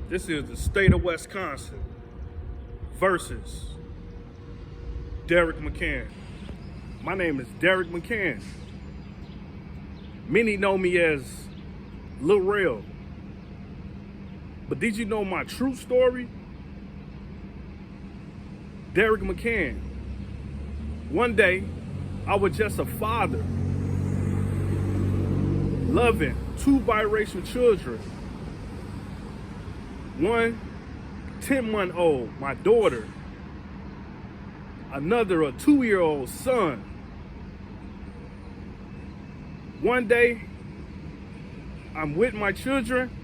This is the state of Wisconsin versus Derrick McCann. My name is Derrick McCann. Many know me as Lil Rel. But did you know my true story? Derrick McCann. One day, I was just a father, loving two biracial children. One 10-month-old, my daughter. Another a 2-year-old son. One day, I'm with my children.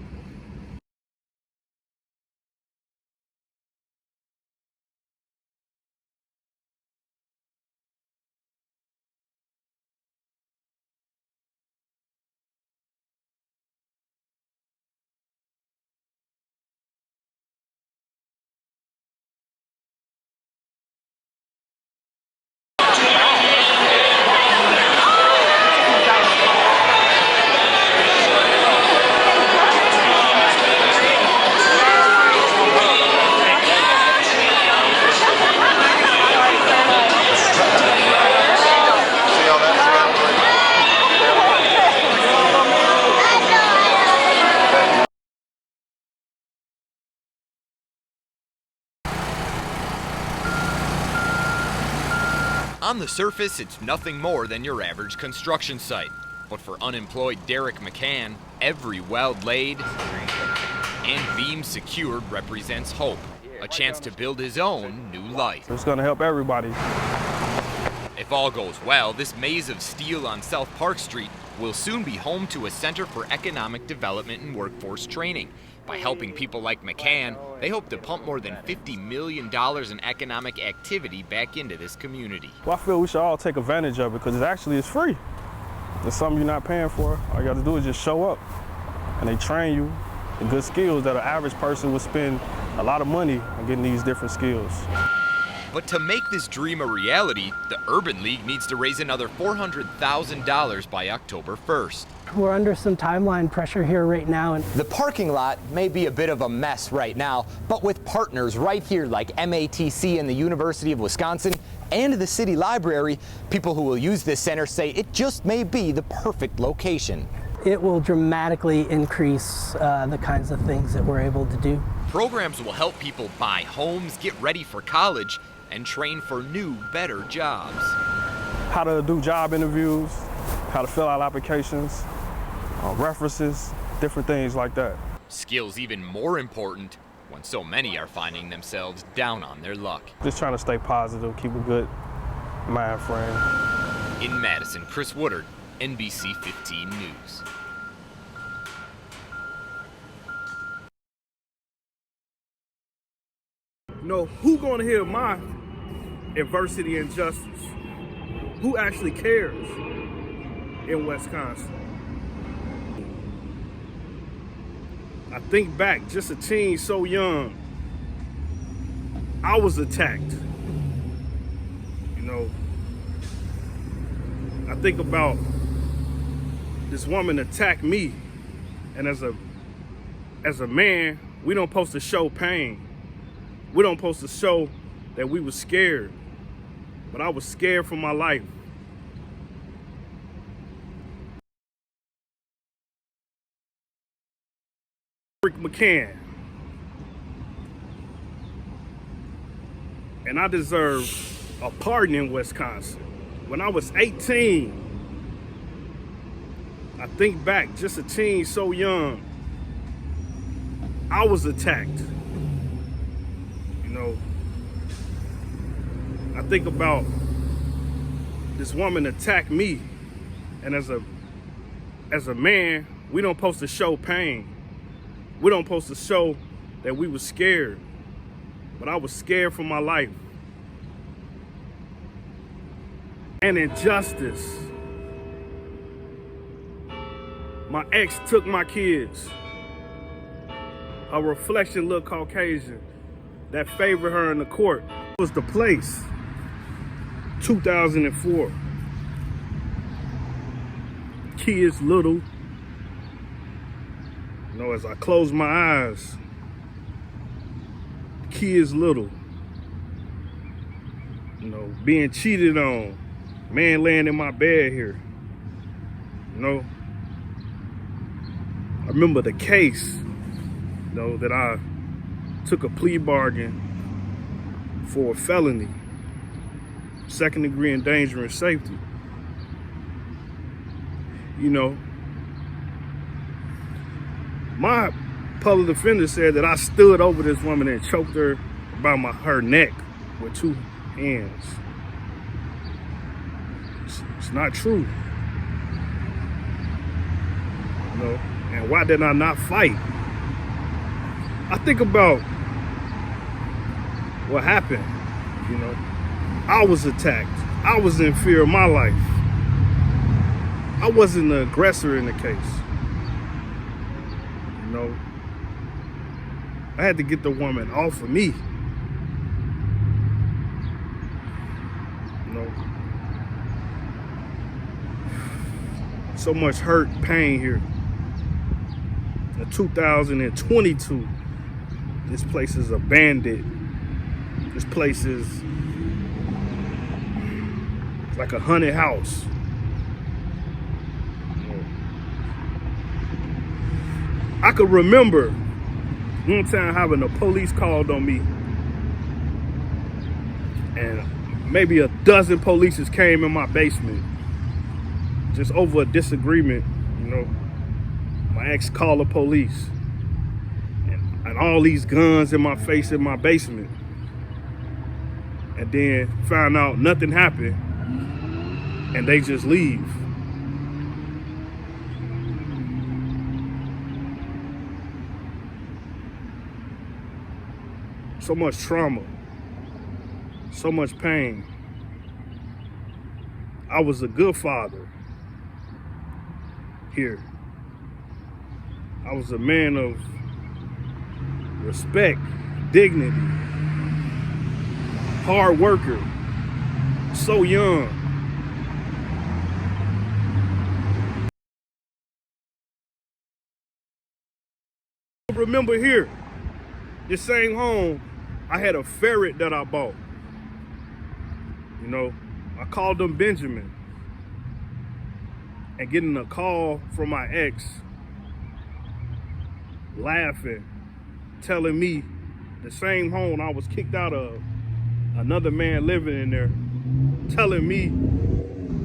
On the surface, it's nothing more than your average construction site. But for unemployed Derrick McCann, every weld laid and beam secured represents hope, a chance to build his own new life. It's gonna help everybody. If all goes well, this maze of steel on South Park Street will soon be home to a center for economic development and workforce training. By helping people like McCann, they hope to pump more than $50 million in economic activity back into this community. Well, I feel we should all take advantage of it because it's free. It's something you're not paying for. All you got to do is just show up, and they train you in good skills that an average person would spend a lot of money on getting these different skills. But to make this dream a reality, the Urban League needs to raise another $400,000 by October 1st. We're under some timeline pressure here right now. And the parking lot may be a bit of a mess right now, but with partners right here like MATC and the University of Wisconsin and the City Library, people who will use this center say it just may be the perfect location. It will dramatically increase the kinds of things that we're able to do. Programs will help people buy homes, get ready for college, and train for new, better jobs. How to do job interviews, how to fill out applications, references, different things like that. Skills even more important when so many are finding themselves down on their luck. Just trying to stay positive, keep a good mind frame. In Madison, Chris Woodard, NBC 15 News. You know, who gonna hear my adversity and justice? Who actually cares in Wisconsin? I think back, just a teen so young, I was attacked. You know, I think about this woman attacked me, and as a man, we don't supposed to show pain. We don't supposed to show that we were scared, but I was scared for my life. Derrick McCann, and I deserve a pardon in Wisconsin. When I was 18, I think back, just a teen so young, I was attacked. You know, I think about this woman attacked me, and as a man, we don't supposed to show pain. We don't supposed to show that we were scared, but I was scared for my life. And injustice. My ex took my kids. Her reflection looked Caucasian. That favored her in the court. It was the place. 2004. Kids little. You know, as I close my eyes, kids little. You know, being cheated on. Man laying in my bed here. You know. I remember the case, you know, that I took a plea bargain for a felony. 2nd degree endangering safety. You know, my public defender said that I stood over this woman and choked her by her neck with 2 hands. It's not true. You know, and why did I not fight? I think about what happened, you know. I was attacked. I was in fear of my life. I wasn't the aggressor in the case. You know, I had to get the woman off of me. You know, so much hurt, pain here. In 2022, this place is abandoned. This place is like a haunted house. I could remember one time having the police called on me, and maybe a dozen police came in my basement just over a disagreement. You know, my ex called the police, and all these guns in my face in my basement, and then found out nothing happened, and they just leave. So much trauma, so much pain. I was a good father here. I was a man of respect, dignity, hard worker, so young. I remember here, this same home, I had a ferret that I bought. You know, I called him Benjamin. And getting a call from my ex, laughing, telling me the same home I was kicked out of, another man living in there, telling me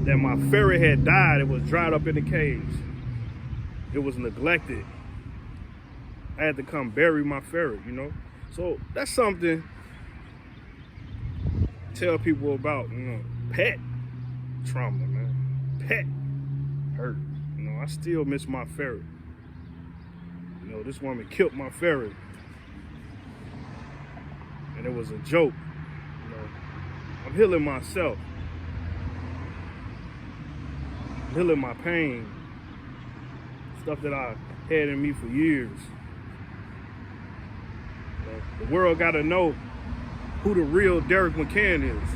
that my ferret had died. It was dried up in the cage. It was neglected. I had to come bury my ferret, you know? So that's something to tell people about, you know, pet trauma, man. Pet hurt. You know, I still miss my ferret. You know, this woman killed my ferret. And it was a joke. You know, I'm healing myself. I'm healing my pain. Stuff that I had in me for years. The world got to know who the real Derrick McCann is.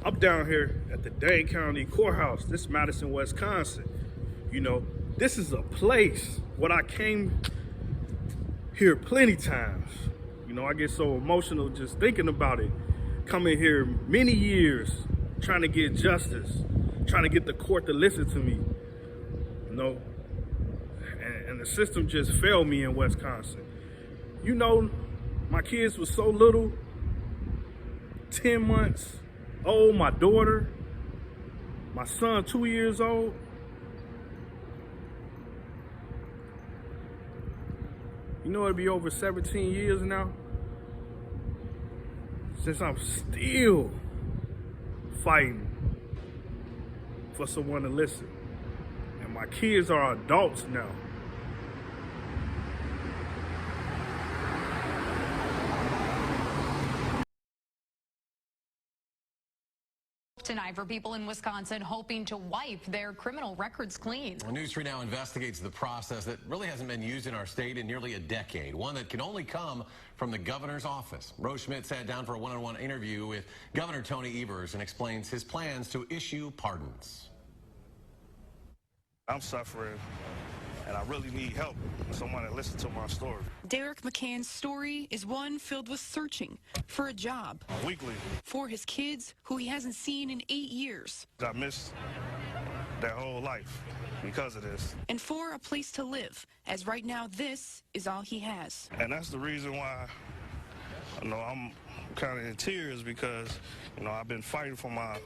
I'm down here at the Dane County Courthouse. This is Madison, Wisconsin. You know, this is a place where I came here plenty times. You know, I get so emotional just thinking about it. Coming here many years, trying to get justice, trying to get the court to listen to me. You know, and the system just failed me in Wisconsin. You know, my kids were so little, 10 months old, my daughter, my son 2 years old. You know, it'll be over 17 years now since I'm still fighting for someone to listen. And my kids are adults now. Tonight for people in Wisconsin hoping to wipe their criminal records clean. Well, News 3 now investigates the process that really hasn't been used in our state in nearly a decade, one that can only come from the governor's office. Rose Schmidt sat down for a one-on-one interview with Governor Tony Evers and explains his plans to issue pardons. I'm suffering and I really need help. Someone to listen to my story. Derrick McCann's story is one filled with searching for a job, Weekly, for his kids who he hasn't seen in 8 years, I missed their whole life because of this. and for a place to live, as right now this is all he has. And that's the reason why, I'm kind of in tears, because, I've been fighting for my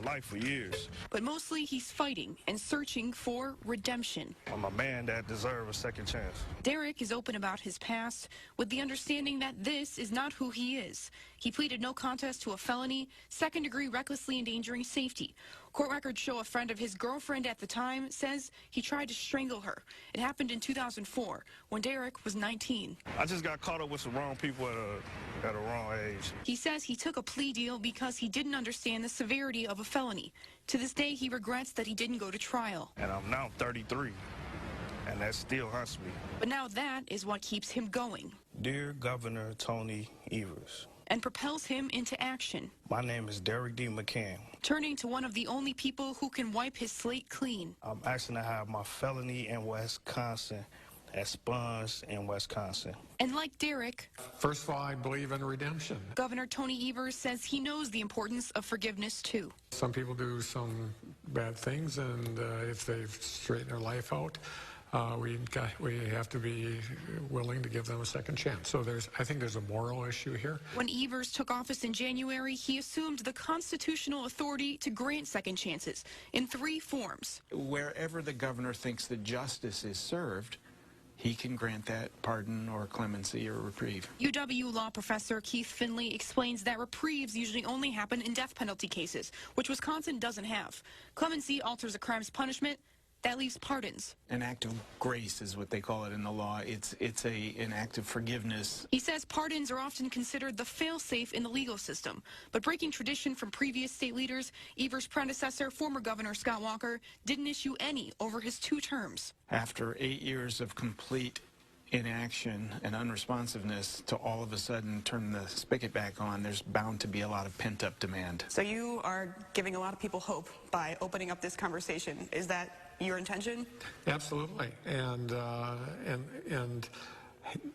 life for years. But mostly he's fighting and searching for redemption. I'm a man that deserves a second chance. Derrick is open about his past with the understanding that this is not who he is. He pleaded no contest to a felony, second-degree recklessly endangering safety. Court records show a friend of his girlfriend at the time says he tried to strangle her. It happened in 2004 when Derrick was 19. I just got caught up with some wrong people at a wrong age. He says he took a plea deal because he didn't understand the severity of a felony. To this day, he regrets that he didn't go to trial. And I'm now 33, and that still haunts me. But now that is what keeps him going Dear Governor Tony Evers, and propels him into action, my name is Derrick D. McCann. turning to one of the only people who can wipe his slate clean. I'm asking to have my felony in Wisconsin expunged in Wisconsin. And like Derrick, First of all, I believe in redemption. Governor Tony Evers says he knows the importance of forgiveness too. Some people do some bad things, and if they've straightened their life out, we have to be willing to give them a second chance. So I think there's a moral issue here. When Evers took office in January, he assumed the constitutional authority to grant second chances in 3 forms. Wherever the governor thinks that justice is served, he can grant that pardon or clemency or reprieve. UW law professor Keith Finley explains that reprieves usually only happen in death penalty cases, which Wisconsin doesn't have. Clemency alters a crime's punishment. That leaves pardons. An act of grace is what they call it in the law. It's an act of forgiveness. He says pardons are often considered the fail-safe in the legal system. But breaking tradition from previous state leaders, Evers' predecessor, former Governor Scott Walker, didn't issue any over his 2 terms. After 8 years of complete inaction and unresponsiveness to all of a sudden turn the spigot back on, there's bound to be a lot of pent-up demand. So you are giving a lot of people hope by opening up this conversation. Is that your intention? Absolutely, and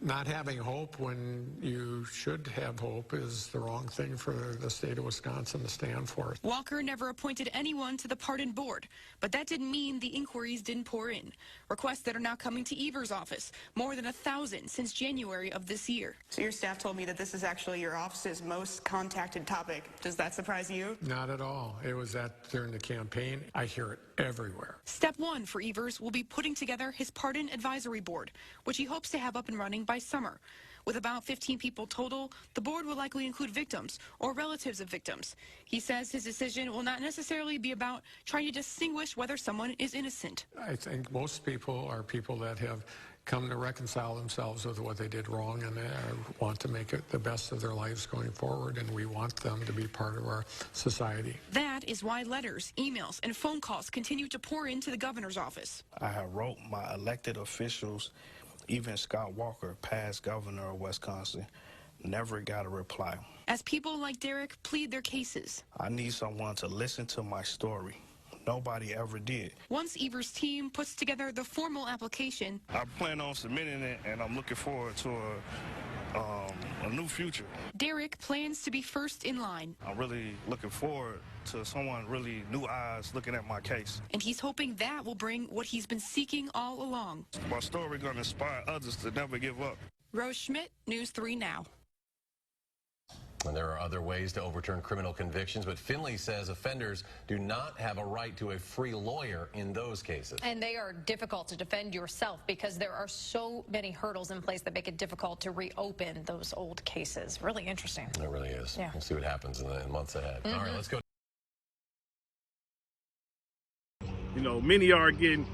not having hope when you should have hope is the wrong thing for the state of Wisconsin to stand for. Walker never appointed anyone to the pardon board, but that didn't mean the inquiries didn't pour in. Requests that are now coming to Evers' office, more than 1,000 since January of this year. So your staff told me that this is actually your office's most contacted topic. Does that surprise you? Not at all. It was that during the campaign. I hear it everywhere. Step 1 for Evers will be putting together his pardon advisory board, which he hopes to have up and running by summer. With about 15 people total, the board will likely include victims or relatives of victims. He says his decision will not necessarily be about trying to distinguish whether someone is innocent. I think most people are people that have come to reconcile themselves with what they did wrong, and they want to make it the best of their lives going forward, and we want them to be part of our society. That is why letters, emails, and phone calls continue to pour into the governor's office. I have wrote my elected officials, even Scott Walker, past governor of Wisconsin, never got a reply. As people like Derrick plead their cases, I need someone to listen to my story. Nobody ever did. Once Evers' team puts together the formal application, I plan on submitting it, and I'm looking forward to a new future. Derrick plans to be first in line. I'm really looking forward to someone really new eyes looking at my case. And he's hoping that will bring what he's been seeking all along. My story going to inspire others to never give up. Rose Schmidt, News 3 Now. And there are other ways to overturn criminal convictions, but Finley says offenders do not have a right to a free lawyer in those cases. And they are difficult to defend yourself because there are so many hurdles in place that make it difficult to reopen those old cases. Really interesting. It really is. Yeah. We'll see what happens in the months ahead. All right, let's go. Many are getting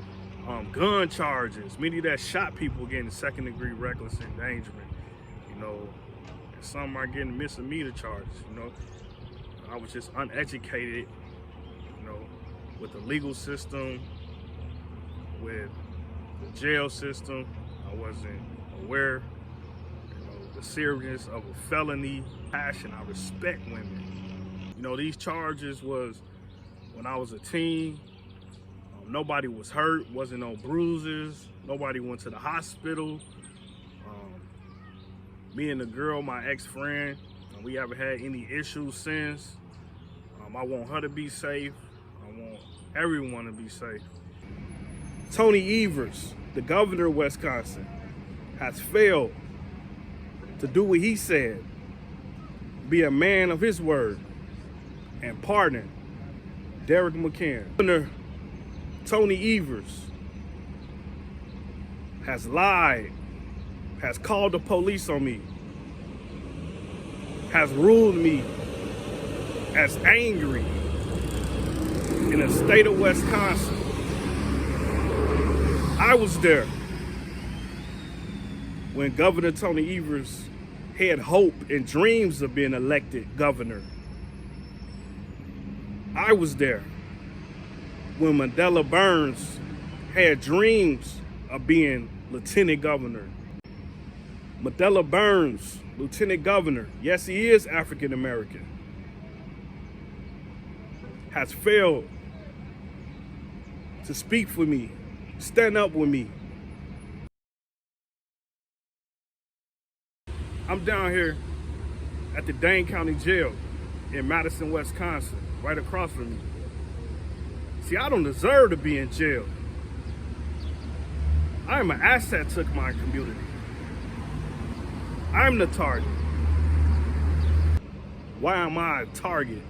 gun charges. Many that shot people getting second-degree reckless endangerment. Some are getting misdemeanor charges. I was just uneducated, with the legal system, with the jail system. I wasn't aware, the seriousness of a felony. Passion, I respect women. These charges was when I was a teen. Nobody was hurt, wasn't no bruises. Nobody went to the hospital. Me and the girl, my ex-friend, we haven't had any issues since. I want her to be safe. I want everyone to be safe. Tony Evers, the governor of Wisconsin, has failed to do what he said, be a man of his word, and pardon Derrick McCann. Governor Tony Evers has lied, has called the police on me, has ruled me as angry in the state of Wisconsin. I was there when Governor Tony Evers had hope and dreams of being elected governor. I was there when Mandela Burns had dreams of being lieutenant governor. Mandela Burns, lieutenant governor, yes, he is African American, has failed to speak for me, stand up with me. I'm down here at the Dane County Jail in Madison, Wisconsin, right across from me. See, I don't deserve to be in jail. I am an asset to my community. I'm the target. Why am I a target?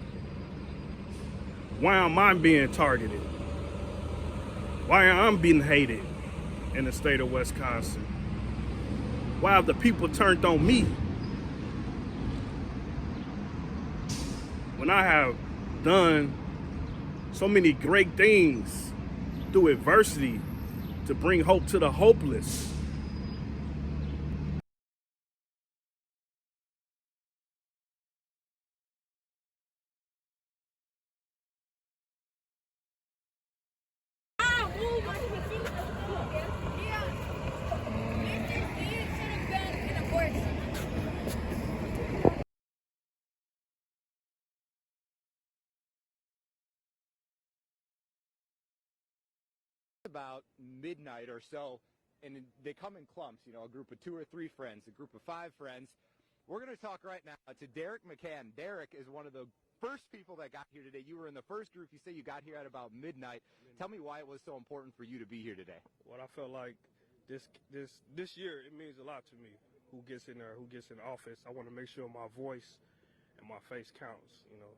Why am I being targeted? Why am I being hated in the state of Wisconsin? Why have the people turned on me when I have done so many great things through adversity to bring hope to the hopeless? About midnight or so, and they come in clumps, you know, a group of 2 or 3 friends, a group of 5 friends. We're going to talk right now to Derrick McCann. Derrick is one of the first people that got here today. You were in the first group. You say you got here at about midnight. Tell me why it was so important for you to be here today. What I felt like this year, it means a lot to me. Who gets in there, who gets in office. I want to make sure my voice and my face counts, you know,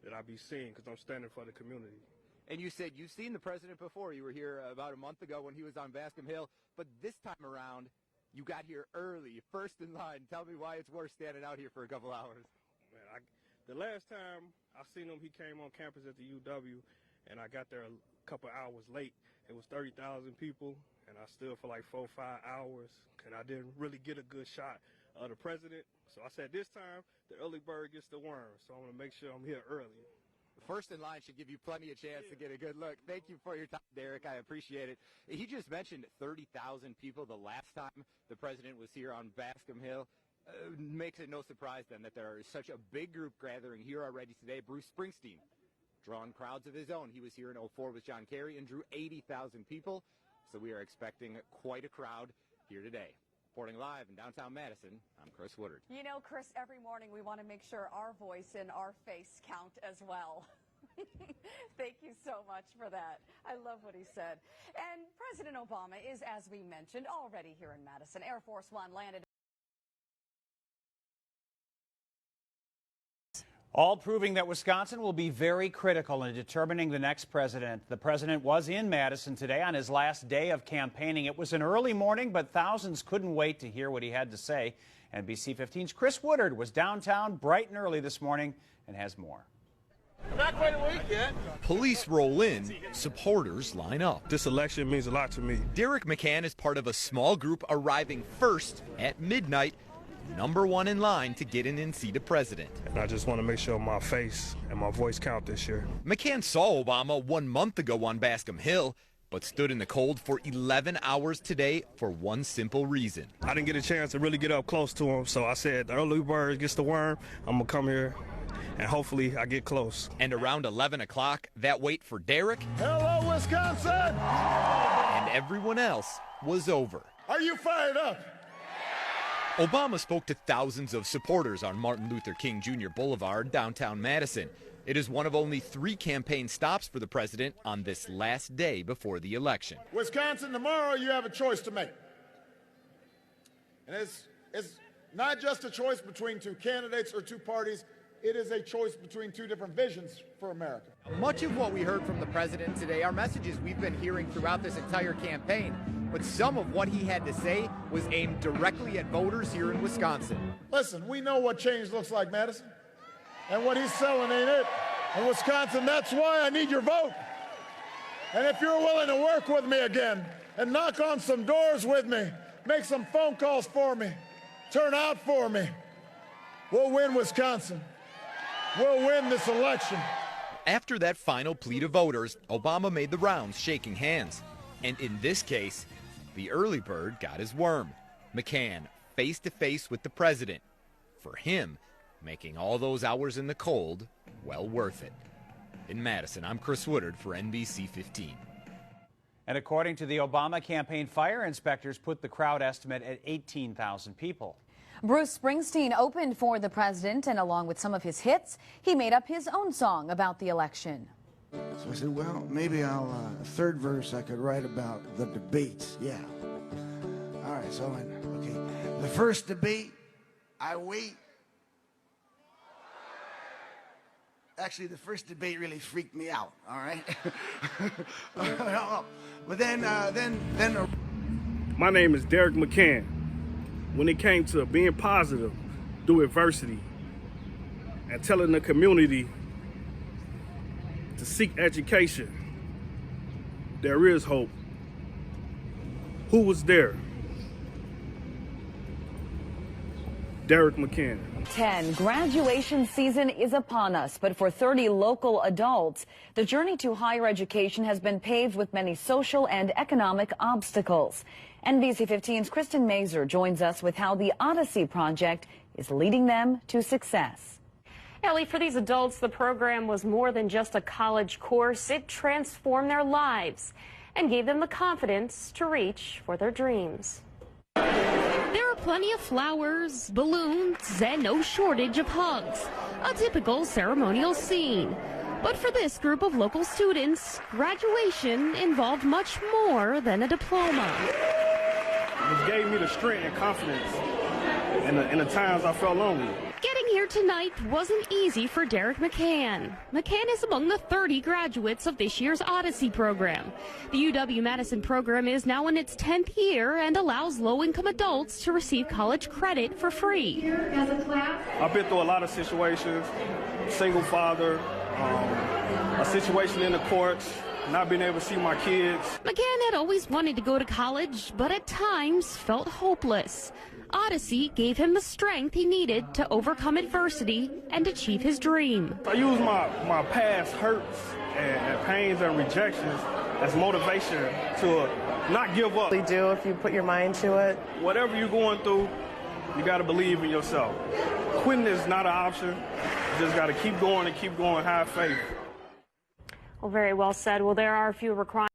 that I be seen because I'm standing for the community. And you said you've seen the president before. You were here about a month ago when he was on Bascom Hill. But this time around, you got here early, first in line. Tell me why it's worth standing out here for a couple hours. Man, the last time I seen him, he came on campus at the UW, and I got there a couple hours late. It was 30,000 people, and I stood for like 4 or 5 hours, and I didn't really get a good shot of the president. So I said this time, the early bird gets the worm, so I'm going to make sure I'm here early. First in line should give you plenty of chance to get a good look. Thank you for your time, Derrick. I appreciate it. He just mentioned 30,000 people the last time the president was here on Bascom Hill. Makes it no surprise then that there is such a big group gathering here already today. Bruce Springsteen drawing crowds of his own. He was here in 2004 with John Kerry and drew 80,000 people. So we are expecting quite a crowd here today. Reporting live in downtown Madison, I'm Chris Woodard. You know, Chris, every morning we want to make sure our voice and our face count as well. Thank you so much for that. I love what he said. And President Obama is, as we mentioned, already here in Madison. Air Force One landed. All proving that Wisconsin will be very critical in determining the next president. The president was in Madison today on his last day of campaigning. It was an early morning, but thousands couldn't wait to hear what he had to say. NBC 15's Chris Woodard was downtown bright and early this morning and has more. Not quite a week yet. Police roll in, supporters line up. This election means a lot to me. Derrick McCann is part of a small group arriving first at midnight, #1 in line to get in and see the president. And I just want to make sure my face and my voice count this year. McCann saw Obama 1 month ago on Bascom Hill, but stood in the cold for 11 hours today for one simple reason. I didn't get a chance to really get up close to him, so I said the early bird gets the worm. I'm going to come here, and hopefully I get close. And around 11 o'clock, that wait for Derrick Hello, Wisconsin! And everyone else was over. Are you fired up? Obama spoke to thousands of supporters on Martin Luther King Jr. Boulevard, downtown Madison. It is one of only 3 campaign stops for the president on this last day before the election. Wisconsin, tomorrow you have a choice to make. And it's not just a choice between 2 candidates or 2 parties. It is a choice between 2 different visions for America. Much of what we heard from the president today are messages we've been hearing throughout this entire campaign, but some of what he had to say was aimed directly at voters here in Wisconsin. Listen, we know what change looks like, Madison, and what he's selling ain't it. In Wisconsin, that's why I need your vote. And if you're willing to work with me again and knock on some doors with me, make some phone calls for me, turn out for me, we'll win Wisconsin. We'll win this election. After that final plea to voters, Obama made the rounds shaking hands. And in this case, the early bird got his worm. McCann face to face with the president. For him, making all those hours in the cold well worth it. In Madison, I'm Chris Woodard for NBC 15. And according to the Obama campaign, fire inspectors put the crowd estimate at 18,000 people. Bruce Springsteen opened for the president, and along with some of his hits, he made up his own song about the election. So I said, well, maybe I'll, a third verse I could write about the debates. Yeah. All right, so, okay. The first debate, I wait. Actually, the first debate really freaked me out, all right? But then. My name is Derrick McCann. When it came to being positive through adversity and telling the community to seek education, there is hope. Who was there? Derrick McCann. 10. Graduation season is upon us, but for 30 local adults, the journey to higher education has been paved with many social and economic obstacles. NBC 15's Kristen Mazer joins us with how the Odyssey Project is leading them to success. Ellie, for these adults, the program was more than just a college course. It transformed their lives and gave them the confidence to reach for their dreams. There are plenty of flowers, balloons, and no shortage of hugs. A typical ceremonial scene. But for this group of local students, graduation involved much more than a diploma. It gave me the strength and confidence in the times I felt lonely. Getting here tonight wasn't easy for Derrick McCann. McCann is among the 30 graduates of this year's Odyssey program. The UW-Madison program is now in its 10th year and allows low-income adults to receive college credit for free. I've been through a lot of situations, single father, a situation in the courts, not being able to see my kids. McCann had always wanted to go to college, but at times felt hopeless. Odyssey gave him the strength he needed to overcome adversity and achieve his dream. I use my past hurts and pains and rejections as motivation to not give up. You do if you put your mind to it. Whatever you're going through, you got to believe in yourself. Quitting is not an option. You just got to keep going and keep going, have faith. Well, very well said. Well, there are a few requirements.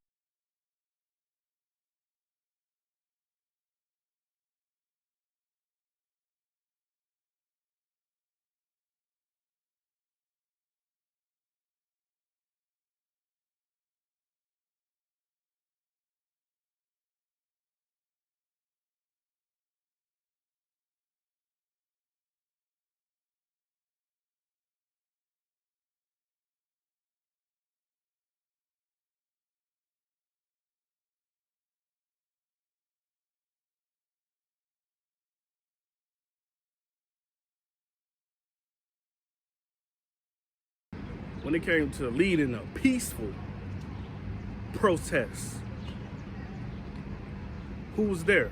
When it came to leading a peaceful protest, who was there?